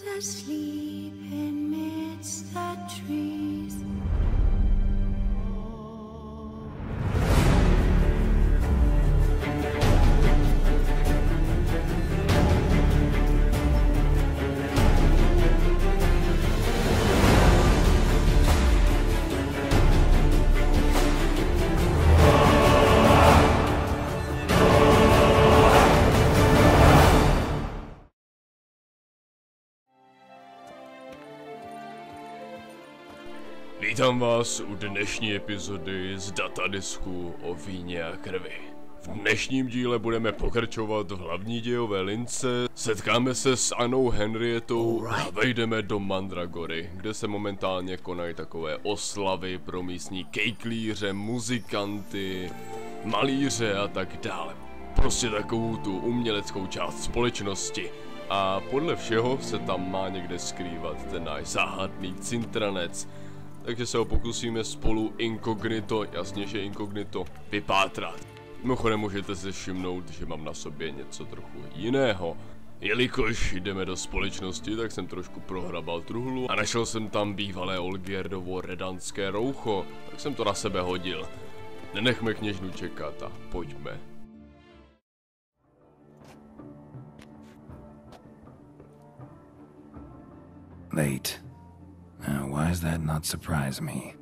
asleep amidst the trees. Vítám vás u dnešní epizody z datadisku o víně a krvi. V dnešním díle budeme pokračovat v hlavní dějové lince, setkáme se s Annou Henrietou a vejdeme do Mandragory, kde se momentálně konají takové oslavy pro místní kejklíře, muzikanty, malíře a tak dále. Prostě takovou tu uměleckou část společnosti. A podle všeho se tam má někde skrývat ten náš záhadný Cintrance. Takže se ho pokusíme spolu inkognito, jasně že inkognito, vypátrat. Mimochodem můžete si všimnout, že mám na sobě něco trochu jiného. Jelikož jdeme do společnosti, tak jsem trošku prohrabal truhlu a našel jsem tam bývalé Olgierdovo redanské roucho, tak jsem to na sebe hodil. Nenechme kněžnu čekat a pojďme. Late. Now, why does that not surprise me?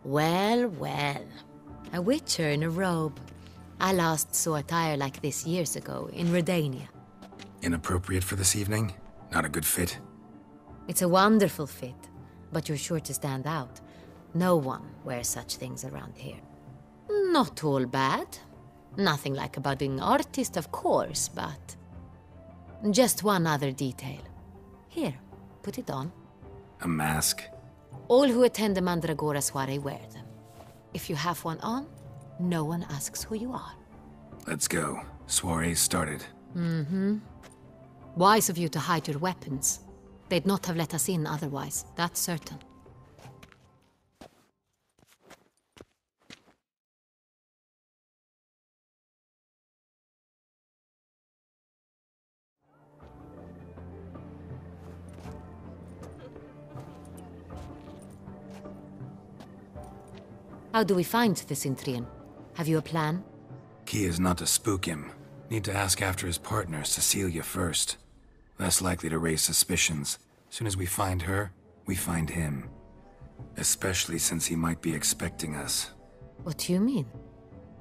Well, well. A witcher in a robe. I last saw attire like this years ago in Redania. Inappropriate for this evening? Not a good fit? It's a wonderful fit, but you're sure to stand out. No one wears such things around here. Not all bad. Nothing like a budding artist, of course, but... Just one other detail. Here, put it on. A mask? All who attend the Mandragora soiree wear them. If you have one on, no one asks who you are. Let's go. Soiree started. Mm-hmm. Wise of you to hide your weapons. They'd not have let us in otherwise, that's certain. How do we find the Cintrance? Have you a plan? Key is not to spook him. Need to ask after his partner, Cecilia, first. Less likely to raise suspicions. Soon as we find her, we find him. Especially since he might be expecting us. What do you mean?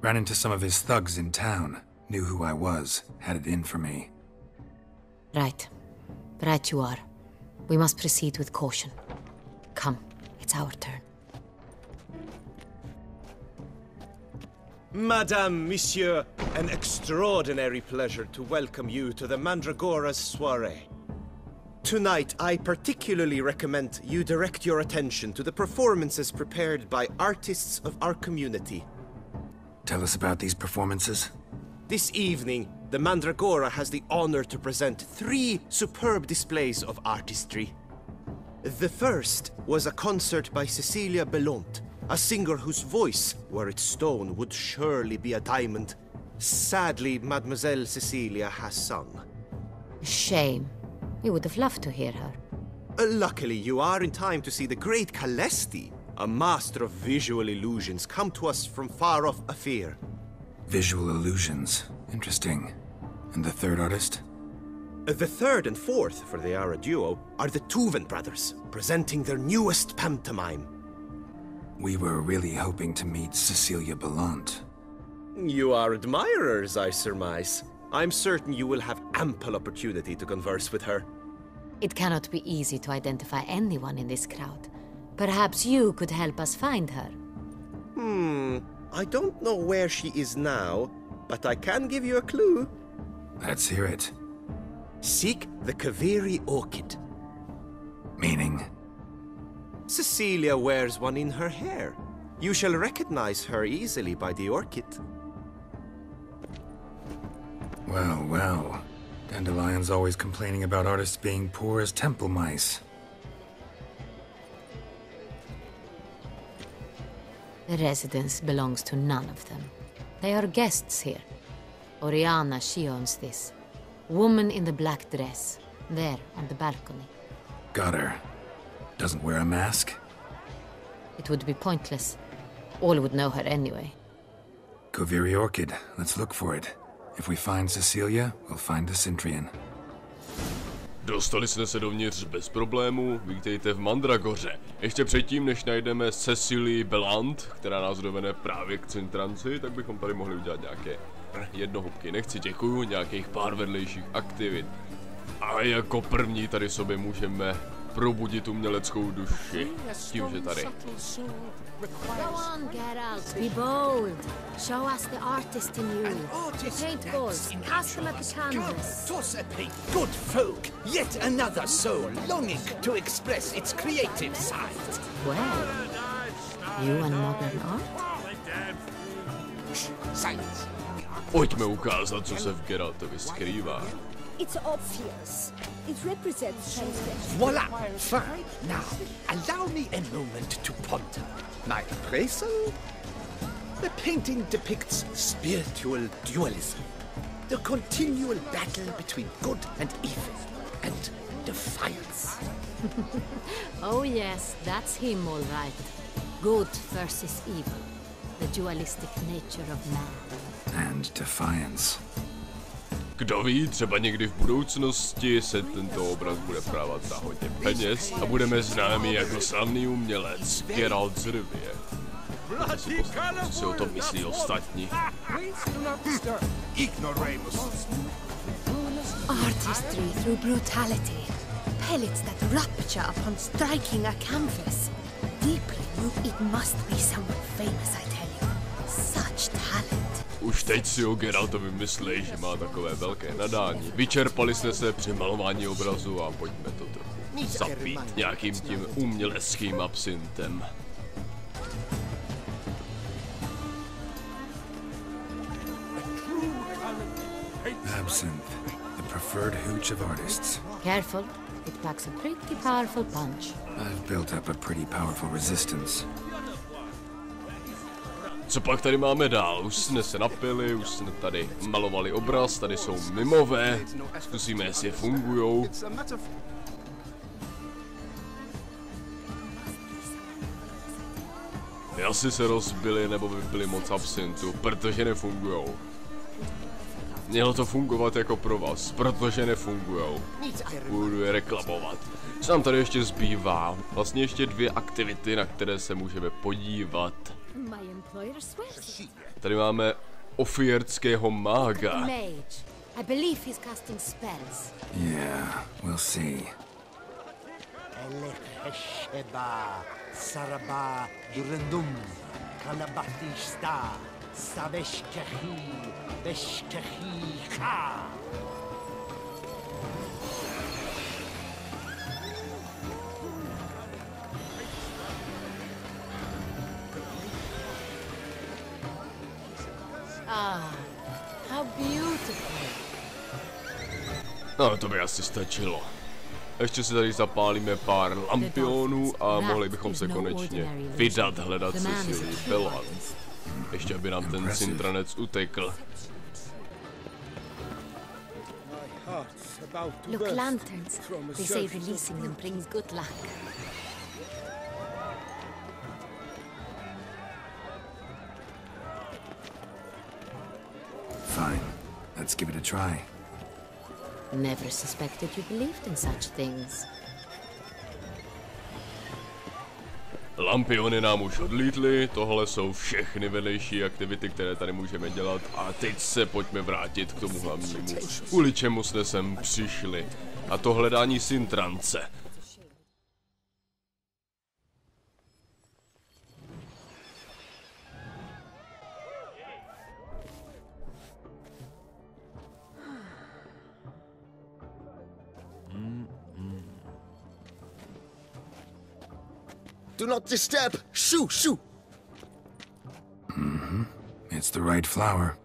Ran into some of his thugs in town. Knew who I was. Had it in for me. Right. Right you are. We must proceed with caution. Come, it's our turn. Madame, Monsieur, an extraordinary pleasure to welcome you to the Mandragora's soiree. Tonight, I particularly recommend you direct your attention to the performances prepared by artists of our community. Tell us about these performances. This evening, the Mandragora has the honor to present 3 superb displays of artistry. The first was a concert by Cecilia Bellont, a singer whose voice, were it stone, would surely be a diamond. Sadly, Mademoiselle Cecilia has sung. Shame. We would have loved to hear her. Luckily, you are in time to see the great Calesti, a master of visual illusions, come to us from far off Afir. Visual illusions. Interesting. And the third artist? The third and fourth, for they are a duo, are the Tuven brothers, presenting their newest pantomime. We were really hoping to meet Cecilia Bellont. You are admirers, I surmise. I'm certain you will have ample opportunity to converse with her. It cannot be easy to identify anyone in this crowd. Perhaps you could help us find her. I don't know where she is now, but I can give you a clue. Let's hear it. Seek the Kaveri orchid. Meaning? Cecilia wears one in her hair. You shall recognize her easily by the orchid. Well, well. Dandelion's always complaining about artists being poor as temple mice. The residence belongs to none of them. They are guests here. Oriana, she owns this. Woman in the black dress, there on the balcony. Got her. Doesn't wear a mask? It would be pointless. All would know her anyway. Koviri Orchid. Let's look for it. If we find Cecilia, we'll find the Cintrian. Dostali jsme se dovnitř bez problémů, vítejte v Mandragoře. Ještě předtím, než najdeme Cecilii Belant, která nás dovede právě k Cintranci, tak bychom tady mohli udělat nějaké jednohubky. Nechci, děkuju, nějakých pár vedlejších aktivit. A jako první tady sobě můžeme probudit uměleckou duši tím, že tady. Go on, Geralt, be bold. Show us the artist in you. Paint balls, cast them at the canvas. Toss a paint, good folk, yet another soul longing to express its creative side. Well, you and modern art? Silence. Pojďme ukázat, co se v Geraltovi skrývá. It's obvious. It represents transgression. Voila, fine. Now, allow me a moment to ponder. My appraisal? The painting depicts spiritual dualism. The continual battle between good and evil, and defiance. Oh yes, that's him all right. Good versus evil. The dualistic nature of man. And defiance. Kdo ví, třeba někdy v budoucnosti se tento obraz bude prodávat za hodně peněz a budeme známí jako slavný umělec Geralt z Rivie. Co si o tom myslí ostatní? Artistry through brutality. Pellets that rupture upon striking a canvas. Deeply moved, it must be someone famous, I tell you. Such talent. Už teď si o Geraltovi myslí, že má takové velké nadání. Vyčerpali jsme se při malování obrazu a pojďme to trochu zapít nějakým tím uměleckým absintem. Absinthe, the preferred hooch of artists. Careful, it packs a pretty powerful punch. I've built up a pretty powerful resistance. Co pak tady máme dál? Už jsme se napili, už jsme tady malovali obraz, tady jsou mimové. Zkusíme, jestli fungujou. Asi se rozbili nebo vypili moc absintu, protože nefungujou. Mělo to fungovat jako pro vás, protože nefungujou. Budu je reklamovat. Co nám tady ještě zbývá? Vlastně ještě 2 aktivity, na které se můžeme podívat. Tady máme ofiertského mága. Mage. I believe he's casting spells. Yeah, we'll see. Elekesheba, Saraba, Durendum, Kalabatista, Saveshkehi, Beshkehi, Ka. Ah, how beautiful. No, to by asi stačilo. Ještě si tady zapálíme pár lampionů a mohli bychom se konečně vydat hledat Cecilii Belant. Ještě aby nám ten Cintranec utekl. Look, lanterns. They say releasing them brings good luck. Fine. Let's give it a try. Never suspected you believed in such things. Lampiony nám už odlítly, tohle jsou všechny vedlejší aktivity, které tady můžeme dělat a teď se pojďme vrátit k tomu hlavnímu, kvůli čemu jsme sem přišli. A to hledání Cintrance. Do not disturb! Shoo, shoo! It's the right flower.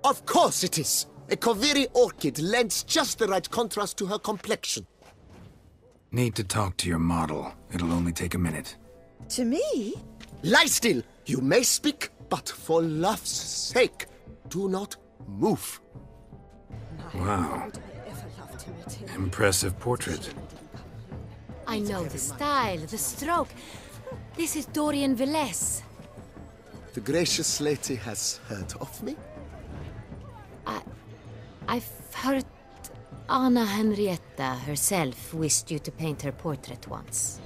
Of course it is! A Koviri orchid lends just the right contrast to her complexion. Need to talk to your model. It'll only take a minute. To me? Lie still! You may speak, but for love's sake, do not move. Wow. Impressive portrait. I know the style, the stroke. This is Dorian Velez. The gracious lady has heard of me? I've heard Anna Henrietta herself wished you to paint her portrait once.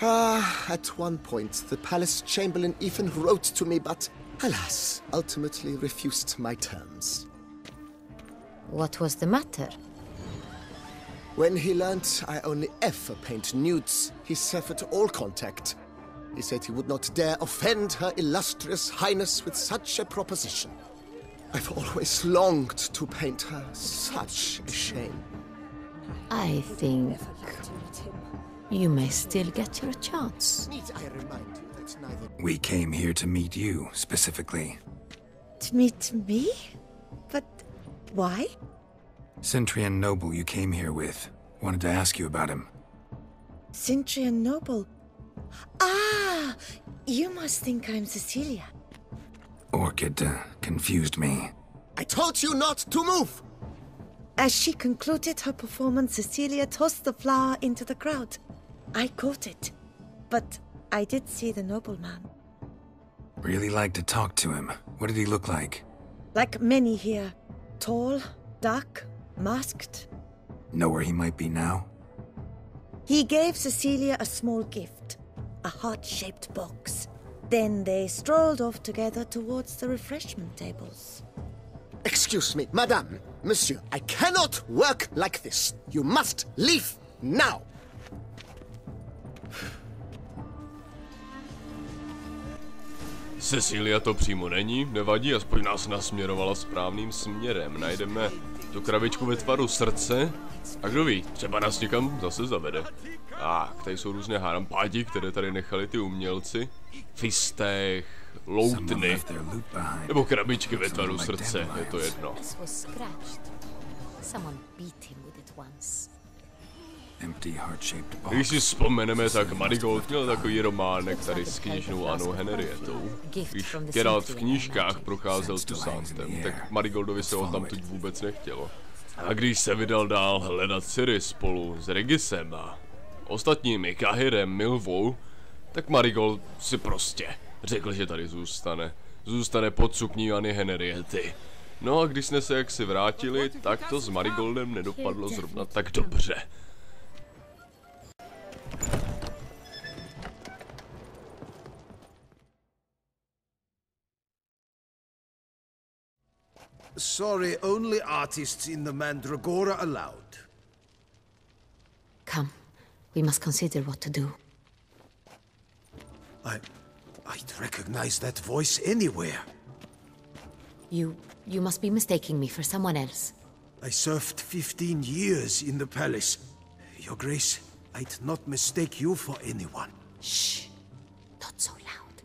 At one point, the palace chamberlain even wrote to me, but alas, ultimately refused my terms. What was the matter? When he learned I only ever paint nudes, he severed all contact. He said he would not dare offend her illustrious highness with such a proposition. I've always longed to paint her. Such a shame. I think you may still get your chance. Need I remind you that neither... We came here to meet you, specifically. To meet me? But why? Cintrian noble you came here with. Wanted to ask you about him. Cintrian noble. Ah! You must think I'm Cecilia. Orchid confused me. I told you not to move! As she concluded her performance, Cecilia tossed the flower into the crowd. I caught it, but I did see the nobleman. Really like to talk to him. What did he look like? Like many here. Tall, dark, masked. Know where he might be now? He gave Cecilia a small gift, a heart-shaped box. Then they strolled off together towards the refreshment tables. Excuse me, madame, monsieur, I cannot work like this. You must leave now. Cecilia to přímo není, nevadí, aspoň nás nasměrovala správným směrem. Najdeme tu krabičku ve tvaru srdce a kdo ví, třeba nás někam zase zavede. Tady jsou různé harampáti, které tady nechali ty umělci. Fistech, loutny, nebo krabičky ve tvaru srdce, je to jedno. Když si vzpomeneme, tak Marigold měl takový románek tady s kněžnou Annou Henrietou. Když Geralt v knížkách procházel Toussaintem, tak Marigoldovi se ho tam teď vůbec nechtělo. A když se vydal dál hledat Ciri spolu s Regisem a ostatními Kahirem, Milvou, tak Marigold si prostě řekl, že tady zůstane. Zůstane pod sukní Anny Henriety. No a když jsme se jaksi vrátili, tak to s Marigoldem nedopadlo zrovna tak dobře. Sorry, only artists in the Mandragory allowed. Come, we must consider what to do. I'd recognize that voice anywhere. You must be mistaking me for someone else. I served 15 years in the palace. Your Grace, I'd not mistake you for anyone. Shh! Not so loud.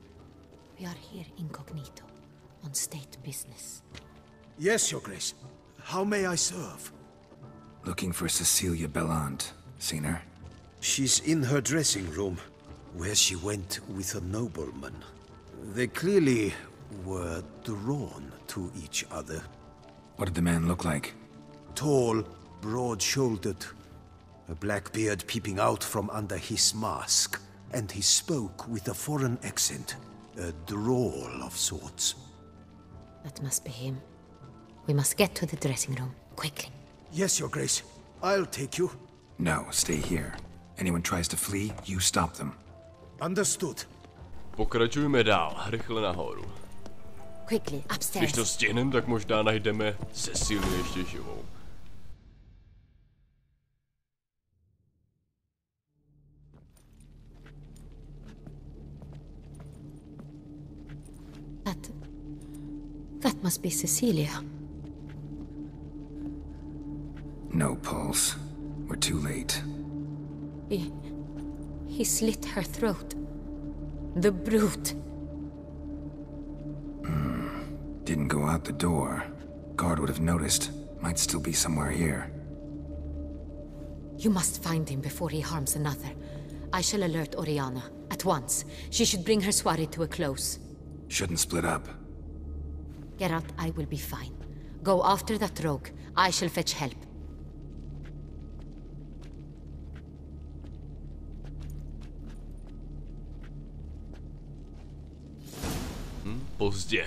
We are here incognito, on state business. Yes, Your Grace. How may I serve? Looking for Cecilia Bellant. Seen her? She's in her dressing room, where she went with a nobleman. They clearly were drawn to each other. What did the man look like? Tall, broad-shouldered, a black beard peeping out from under his mask, and he spoke with a foreign accent, a drawl of sorts. That must be him. We must get to the dressing room, quickly. Yes, Your Grace. I'll take you. No, stay here. Anyone tries to flee, you stop them. Understood. Pokračujeme dál, rychle nahoru. Quickly, Když upstairs. to stihneme, tak možná najdeme Cecílii ještě živou. That must be Cecilia. No pulse. We're too late. He slit her throat. The brute. Didn't go out the door. Guard would have noticed. Might still be somewhere here. You must find him before he harms another. I shall alert Oriana at once. She should bring her soirée to a close. Shouldn't split up. Geralt, I will be fine. Go after that rogue. I shall fetch help. Pozdě.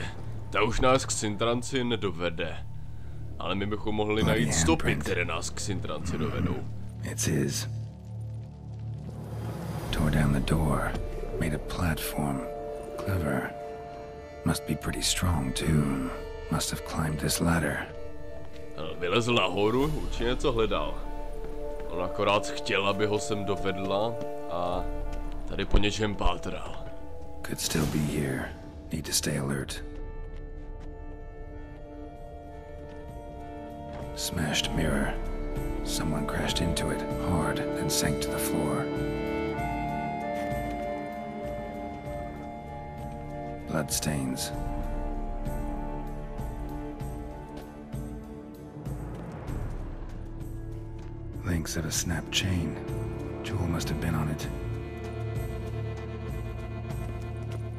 Ta už nás k Cintranci nedovede. Ale my bychom mohli najít stopy, které nás k Cintranci dovedou. It's his. Tore down the door. Made a platform. Clever. Must be pretty strong, too. Must have climbed this ladder. Vylezl nahoru, určitě něco hledal. On akorát chtěl, aby ho sem dovedla a tady po něčem pátral. Could still be here. Need to stay alert. Smashed mirror. Someone crashed into it hard, then sank to the floor. Bloodstains. Links of a snapped chain. Jewel must have been on it.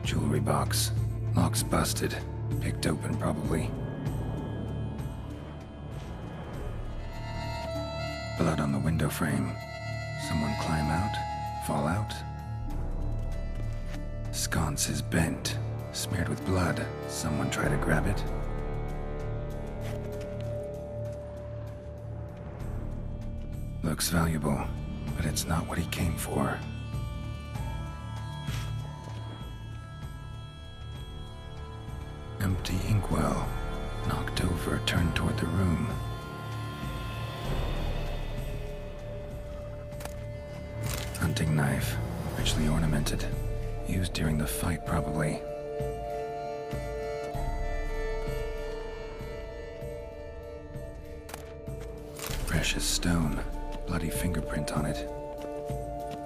Jewelry box. Lock's busted. Picked open, probably. Blood on the window frame. Someone climb out? Fall out? Sconce is bent. Smeared with blood. Someone try to grab it? Looks valuable, but it's not what he came for. Empty inkwell. Knocked over, turned toward the room. Hunting knife. Richly ornamented. Used during the fight, probably. Precious stone. Bloody fingerprint on it.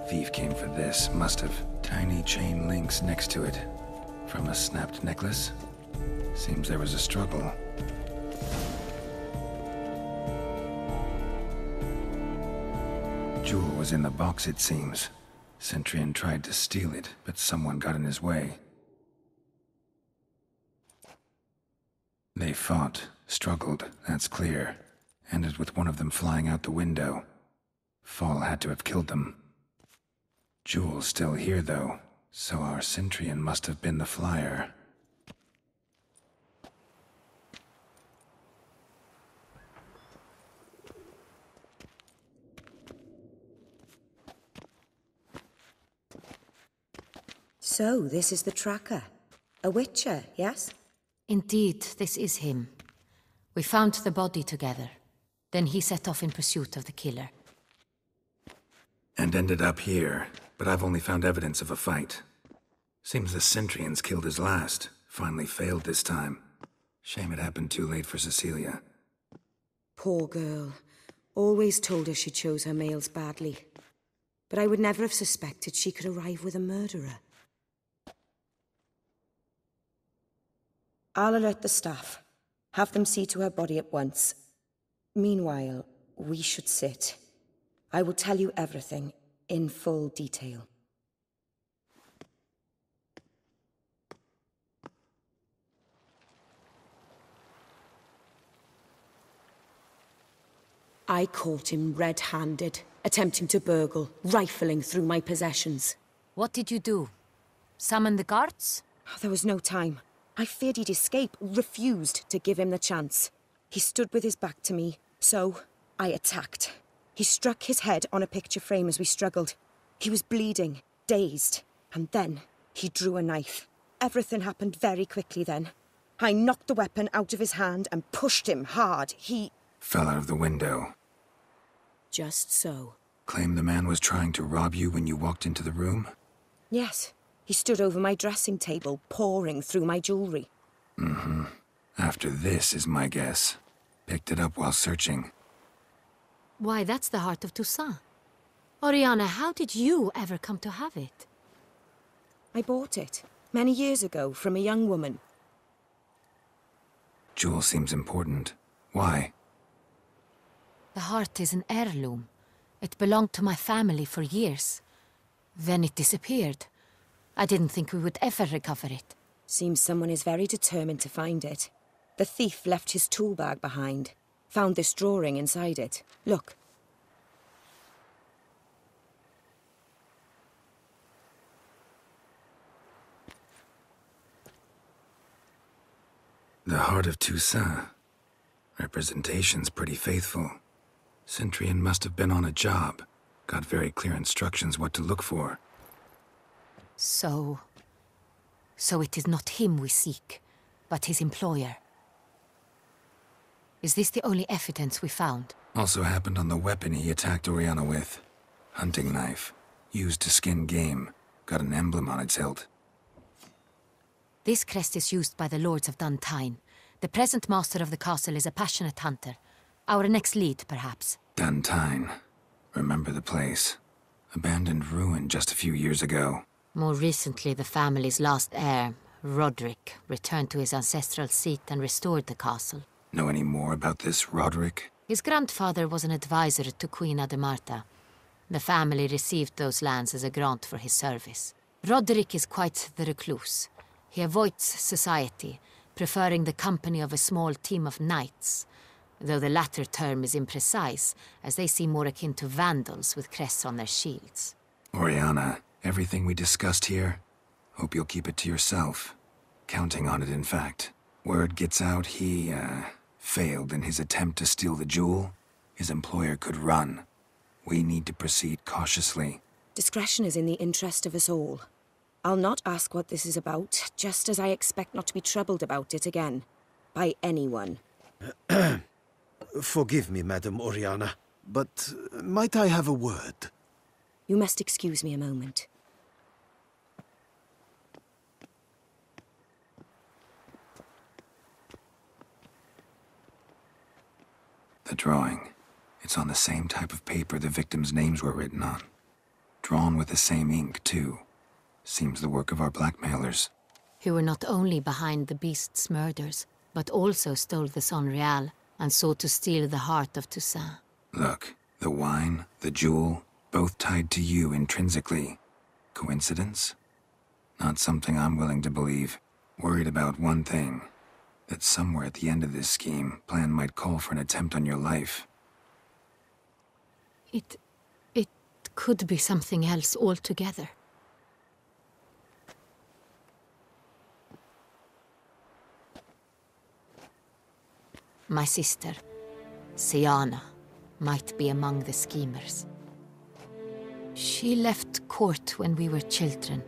Thief came for this, must have. Tiny chain links next to it. From a snapped necklace? Seems there was a struggle. Jewel was in the box, it seems. Cintrance tried to steal it, but someone got in his way. They fought, struggled, that's clear. Ended with one of them flying out the window. Fall had to have killed them. Jewel's still here, though, so our Cintrance must have been the flyer. So, this is the tracker. A witcher, yes? Indeed, this is him. We found the body together. Then he set off in pursuit of the killer. And ended up here, but I've only found evidence of a fight. Seems the Cintrance killed his last. Finally failed this time. Shame it happened too late for Cecilia. Poor girl. Always told her she chose her males badly. But I would never have suspected she could arrive with a murderer. I'll alert the staff. Have them see to her body at once. Meanwhile, we should sit. I will tell you everything, in full detail. I caught him red-handed, attempting to burgle, rifling through my possessions. What did you do? Summon the guards? There was no time. I feared he'd escape, refused to give him the chance. He stood with his back to me, so I attacked. He struck his head on a picture frame as we struggled. He was bleeding, dazed, and then he drew a knife. Everything happened very quickly then. I knocked the weapon out of his hand and pushed him hard. He fell out of the window. Just so. Claim the man was trying to rob you when you walked into the room? Yes. He stood over my dressing table, pouring through my jewelry. Mm-hmm. After this is my guess. Picked it up while searching. Why, that's the heart of Toussaint. Oriana, how did you ever come to have it? I bought it, many years ago, from a young woman. jewel seems important. Why? The heart is an heirloom. It belonged to my family for years. Then it disappeared. I didn't think we would ever recover it. Seems someone is very determined to find it. The thief left his tool bag behind. Found this drawing inside it. Look. The Heart of Toussaint. Representation's pretty faithful. Cintrance must have been on a job. Got very clear instructions what to look for. So it is not him we seek, but his employer. Is this the only evidence we found? Also happened on the weapon he attacked Oriana with. Hunting knife. Used to skin game. Got an emblem on its hilt. This crest is used by the Lords of Duntine. The present master of the castle is a passionate hunter. Our next lead, perhaps. Duntine. Remember the place. Abandoned ruin just a few years ago. More recently, the family's last heir, Roderick, returned to his ancestral seat and restored the castle. Know any more about this Roderick? His grandfather was an advisor to Queen Ademarta. The family received those lands as a grant for his service. Roderick is quite the recluse. He avoids society, preferring the company of a small team of knights, though the latter term is imprecise, as they seem more akin to vandals with crests on their shields. Oriana, everything we discussed here, hope you'll keep it to yourself. Counting on it, in fact. Word gets out he, failed in his attempt to steal the jewel. His employer could run. We need to proceed cautiously. Discretion is in the interest of us all. I'll not ask what this is about, just as I expect not to be troubled about it again. By anyone. Forgive me, Madam Oriana, but might I have a word? You must excuse me a moment. The drawing. It's on the same type of paper the victims' names were written on. Drawn with the same ink, too. Seems the work of our blackmailers. Who were not only behind the beast's murders, but also stole the Son Real and sought to steal the heart of Toussaint. Look, the wine, the jewel, both tied to you intrinsically. Coincidence? Not something I'm willing to believe. Worried about one thing. That somewhere at the end of this scheme, plan might call for an attempt on your life. It could be something else altogether. My sister, Siana, might be among the schemers. She left court when we were children.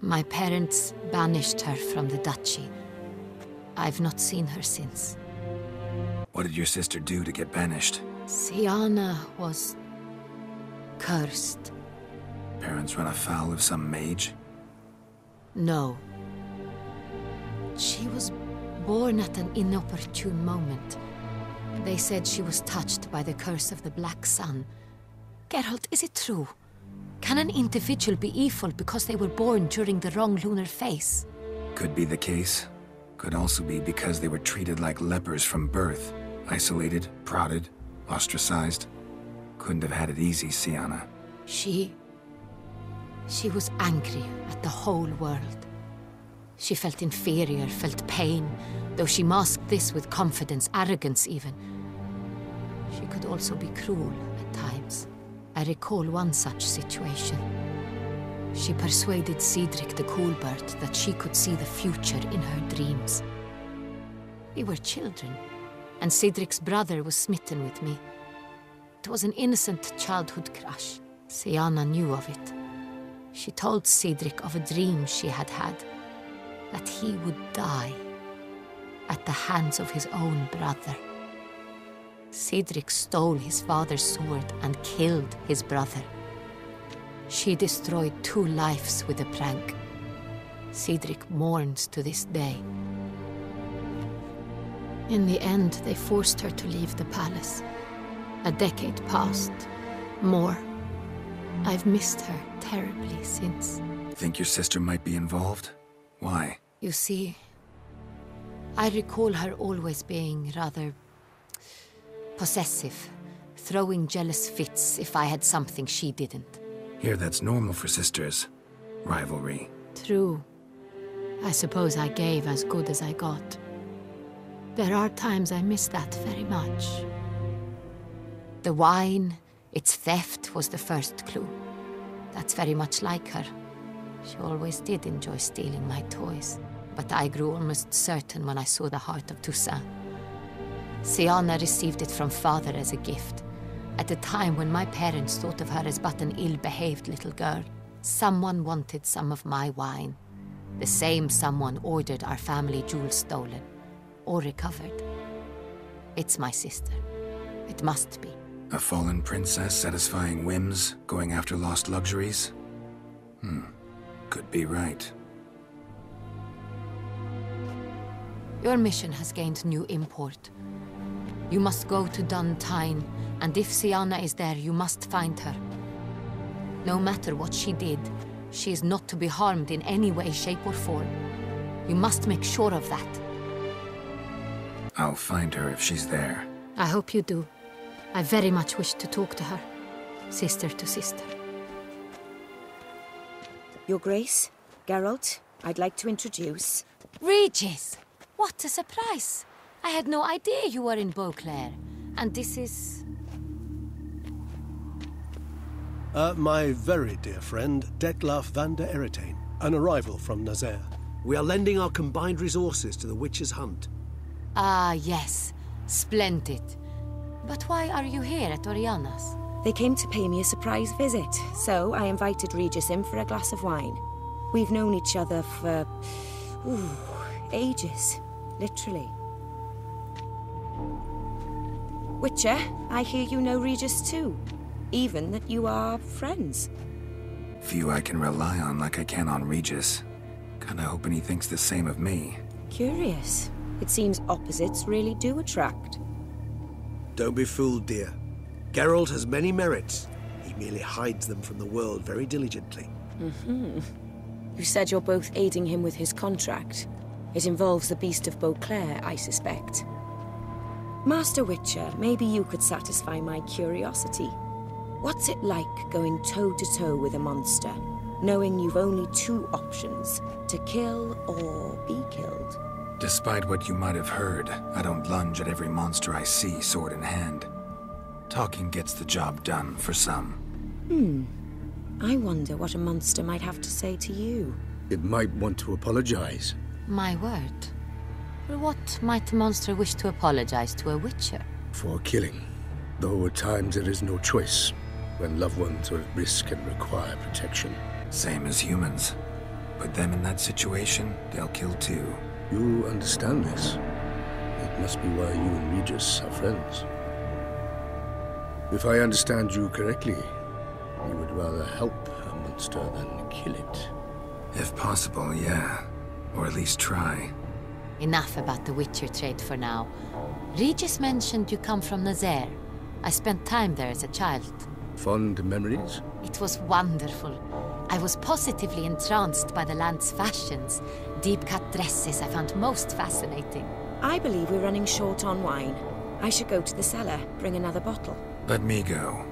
My parents banished her from the duchy. I've not seen her since. What did your sister do to get banished? Siana was cursed. Parents run afoul of some mage? No. She was born at an inopportune moment. They said she was touched by the curse of the Black Sun. Geralt, is it true? Can an individual be evil because they were born during the wrong lunar phase? Could be the case. Could also be because they were treated like lepers from birth. Isolated, prodded, ostracized. Couldn't have had it easy, Siana. She was angry at the whole world. She felt inferior, felt pain, though she masked this with confidence, arrogance even. She could also be cruel at times. I recall one such situation. She persuaded Cedric the Coolbird that she could see the future in her dreams. We were children, and Cedric's brother was smitten with me. It was an innocent childhood crush. Siana knew of it. She told Cedric of a dream she had had, that he would die at the hands of his own brother. Cedric stole his father's sword and killed his brother. She destroyed 2 lives with a prank. Cedric mourns to this day. In the end, they forced her to leave the palace. A decade passed. More. I've missed her terribly since. Think your sister might be involved? Why? You see, I recall her always being rather possessive, throwing jealous fits if I had something she didn't. Here, that's normal for sisters. Rivalry. True. I suppose I gave as good as I got. There are times I miss that very much. The wine, its theft, was the first clue. That's very much like her. She always did enjoy stealing my toys. But I grew almost certain when I saw the heart of Toussaint. Siana received it from father as a gift, at a time when my parents thought of her as but an ill-behaved little girl. Someone wanted some of my wine. The same someone ordered our family jewels stolen, or recovered. It's my sister. It must be. A fallen princess satisfying whims, going after lost luxuries? Could be right. Your mission has gained new import. You must go to Duntine, and if Siana is there, you must find her. No matter what she did, she is not to be harmed in any way, shape, or form. You must make sure of that. I'll find her if she's there. I hope you do. I very much wish to talk to her. Sister to sister. Your Grace, Geralt, I'd like to introduce... Regis! What a surprise! I had no idea you were in Beauclair. And this is... My very dear friend, Detlaf van der Eretain, an arrival from Nazaire. We are lending our combined resources to the Witch's Hunt. Ah, yes. Splendid. But why are you here at Oriana's? They came to pay me a surprise visit, so I invited Regis in for a glass of wine. We've known each other for... ages. Literally. Witcher, I hear you know Regis too. Even that you are friends. Few I can rely on like I can on Regis. Kinda hoping he thinks the same of me. Curious. It seems opposites really do attract. Don't be fooled, dear. Geralt has many merits. He merely hides them from the world very diligently. You said you're both aiding him with his contract. It involves the Beast of Beauclair, I suspect. Master Witcher, maybe you could satisfy my curiosity. What's it like going toe-to-toe with a monster, knowing you've only two options, to kill or be killed? Despite what you might have heard, I don't lunge at every monster I see sword in hand. Talking gets the job done for some. I wonder what a monster might have to say to you. It might want to apologize. My word. For what might a monster wish to apologize to a witcher? For killing. Though at times there is no choice, when loved ones are at risk and require protection. Same as humans. Put them in that situation, they'll kill too. You understand this. It must be why you and Regis are friends. If I understand you correctly, you would rather help a monster than kill it. If possible, yeah. Or at least try. Enough about the witcher trade for now. Regis mentioned you come from Nazaire. I spent time there as a child. Fond memories? It was wonderful. I was positively entranced by the land's fashions. Deep-cut dresses I found most fascinating. I believe we're running short on wine. I should go to the cellar, bring another bottle. Let me go.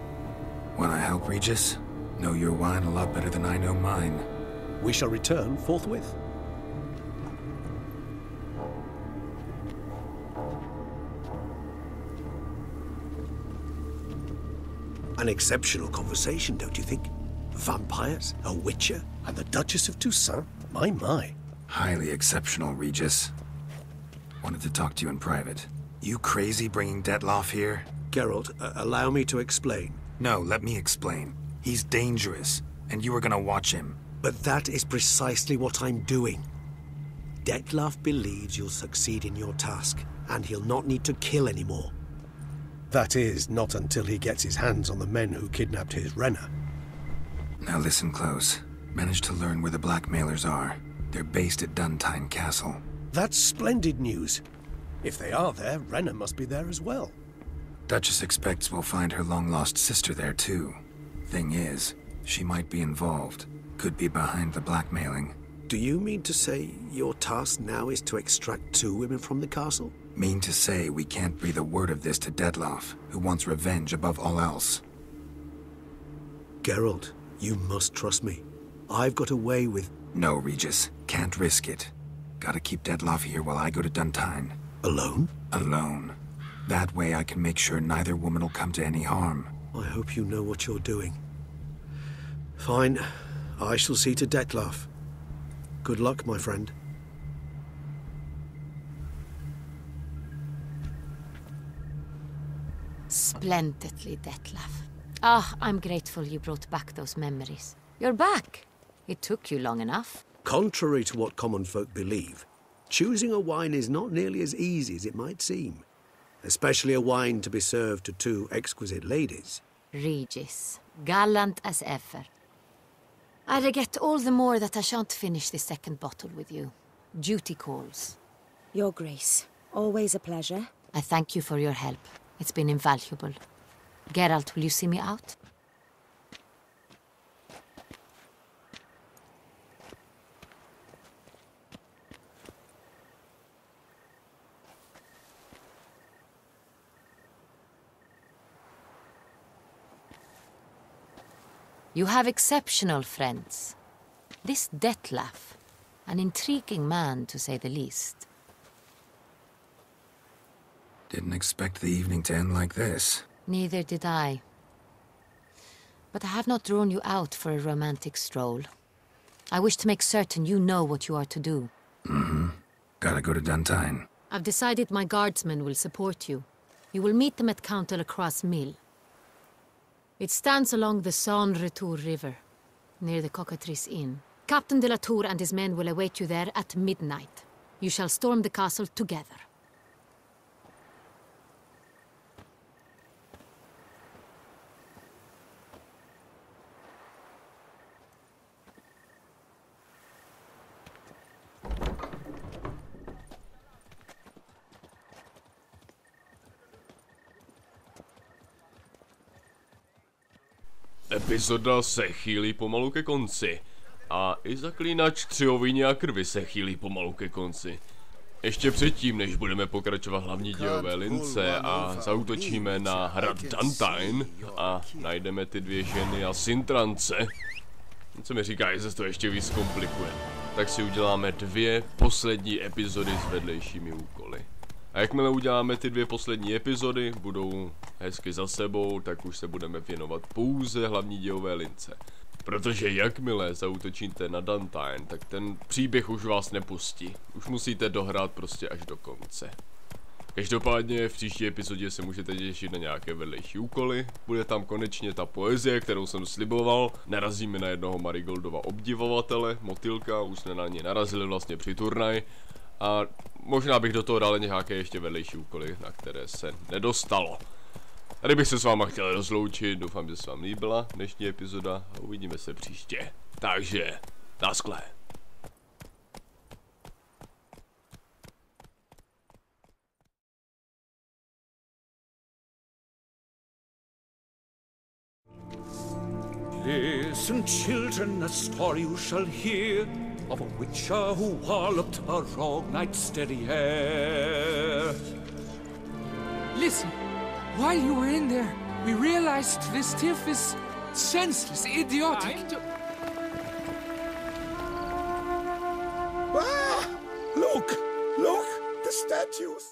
Wanna help, Regis? Know your wine a lot better than I know mine. We shall return forthwith. An exceptional conversation, don't you think? Vampires, a witcher, And the Duchess of Toussaint? My. Highly exceptional, Regis. Wanted to talk to you in private. You crazy bringing Detlaf here? Geralt, allow me to explain. No, let me explain. He's dangerous, and you were gonna watch him. But that is precisely what I'm doing. Detlaf believes you'll succeed in your task, and he'll not need to kill anymore. That is, not until he gets his hands on the men who kidnapped his Renna. Now listen close. Managed to learn where the blackmailers are. They're based at Duntine Castle. That's splendid news. If they are there, Renna must be there as well. Duchess expects we'll find her long-lost sister there, too. Thing is, she might be involved. Could be behind the blackmailing. Do you mean to say your task now is to extract 2 women from the castle? Mean to say we can't breathe a word of this to Dettlaff, who wants revenge above all else. Geralt, you must trust me. I've got a way with... No, Regis. Can't risk it. Gotta keep Dettlaff here while I go to Duntine. Alone? Alone. That way I can make sure neither woman will come to any harm. I hope you know what you're doing. Fine. I shall see to Dettlaff. Good luck, my friend. Splendidly, Dettlaff. Ah, I'm grateful you brought back those memories. You're back. It took you long enough. Contrary to what common folk believe, choosing a wine is not nearly as easy as it might seem. Especially a wine to be served to 2 exquisite ladies. Regis, gallant as ever. I regret all the more that I shan't finish the 2nd bottle with you. Duty calls. Your Grace, always a pleasure. I thank you for your help. It's been invaluable. Geralt, will you see me out? You have exceptional friends. This Dettlaff, an intriguing man to say the least. Didn't expect the evening to end like this. Neither did I. But I have not drawn you out for a romantic stroll. I wish to make certain you know what you are to do. Mm-hmm. Gotta go to Duntine. I've decided my guardsmen will support you. You will meet them at Count de la Croix's mill. It stands along the Saône-Retour River, near the Cockatrice Inn. Captain de la Tour and his men will await you there at midnight. You shall storm the castle together. Epizoda se chýlí pomalu ke konci. A i Zaklínač 3 o víně a krvi se chýlí pomalu ke konci. Ještě předtím, než budeme pokračovat hlavní dějové lince a zaútočíme na hrad Duntine a najdeme ty 2 ženy a Cintrance, co mi říká, že se to ještě víc komplikuje, tak si uděláme 2 poslední epizody s vedlejšími úkoly. A jakmile uděláme ty 2 poslední epizody, budou hezky za sebou, tak už se budeme věnovat pouze hlavní dějové lince. Protože jakmile zaútočíte na Duntine, tak ten příběh už vás nepustí. Už musíte dohrát prostě až do konce. Každopádně v příští epizodě se můžete těšit na nějaké vedlejší úkoly. Bude tam konečně ta poezie, kterou jsem sliboval. Narazíme na jednoho Marigoldova obdivovatele, motylka, už jsme na ně narazili vlastně při turnaji. A možná bych do toho dal nějaké ještě vedlejší úkoly, na které se nedostalo. Tady bych se s váma chtěl rozloučit, doufám, že se vám líbila dnešní epizoda a uvidíme se příště. Takže, naschle. Listen, children, a story you shall hear of a witcher who walloped a rogue knight steady hair. Listen, while you were in there, we realized this tiff is senseless, idiotic. Ah! Look! Look! The statues!